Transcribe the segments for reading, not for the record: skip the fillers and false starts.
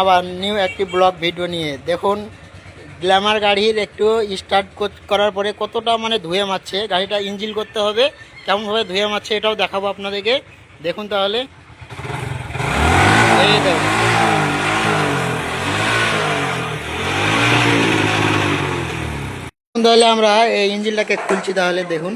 আবার নিউ একটি blog video নিয়ে দেখুন গ্ল্যামার গাড়ির একটু স্টার্ট করার পরে কতটা মানে ধুয়ে মারছে। গাড়িটা ইঞ্জিন করতে হবে, কেমনভাবে ধুয়ে মারছে এটাও দেখাবো আপনাদেরকে। দেখুন তাহলে এই দেখুন তাহলে আমরা এই ইঞ্জিনটাকে খুলছি। তাহলে দেখুন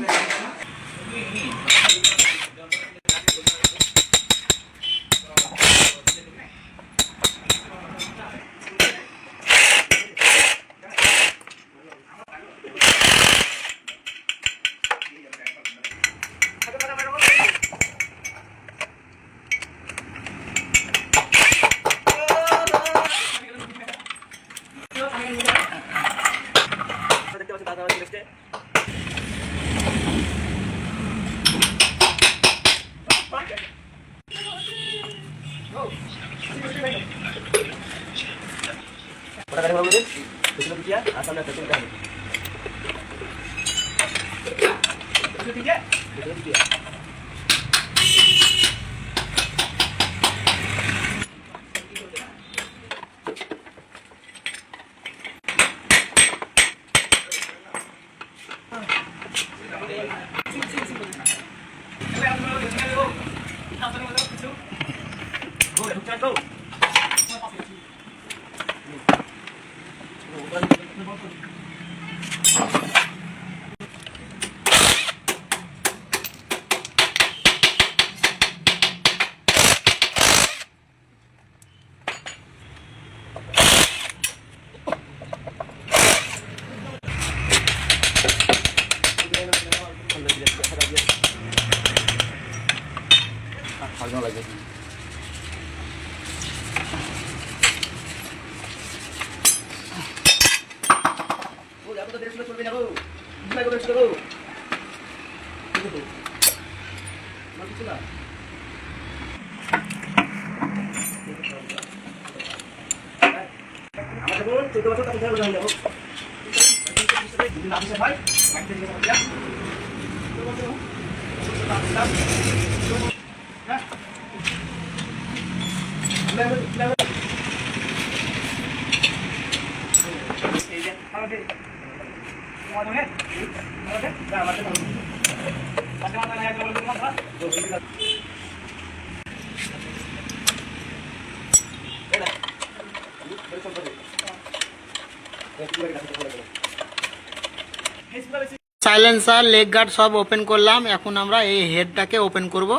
সাইলেন্সার লেগ গার্ড সব ওপেন করলাম। এখন আমরা এই হেডটাকে ওপেন করব।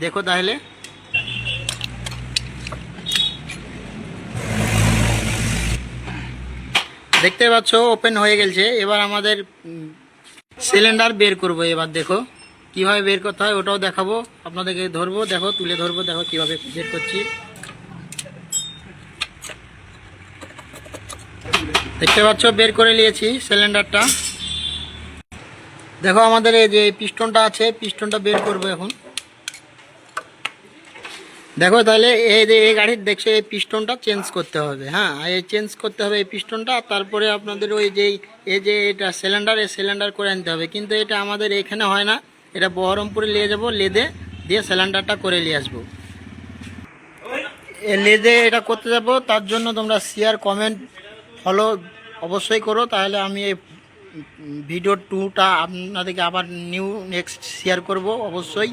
দেখো তাহলে দেখতে পাচ্ছ ওপেন হয়ে গেছে। এবার আমাদের সিলিন্ডার বের করব। এবার দেখো কিভাবে বের করতে হয় ওটাও দেখাবো আপনাদেরকে। ধরবো, দেখো তুলে ধরবো, দেখো কিভাবে বের করছি। দেখতে পাচ্ছ বের করে নিয়েছি সিলিন্ডারটা। দেখো আমাদের এই যে পিস্টনটা আছে, পিস্টনটা বের করবো এখন। দেখো তাহলে এই গাড়ির দেখছে এই পিস্টনটা চেঞ্জ করতে হবে। হ্যাঁ, এই চেঞ্জ করতে হবে এই পিস্টনটা। তারপরে আপনাদের ওই যে এই যে এটা সিলিন্ডার, এই সিলিন্ডার করে আনতে হবে। কিন্তু এটা আমাদের এখানে হয় না, এটা বহরমপুরে নিয়ে যাবো, লেদে দিয়ে সিলিন্ডারটা করে নিয়ে আসবো। লেদে এটা করতে যাব, তার জন্য তোমরা শেয়ার কমেন্ট ফলো অবশ্যই করো। তাহলে আমি এই ভিডিও 2টা আপনাদেরকে আবার নেক্সট শেয়ার করব অবশ্যই।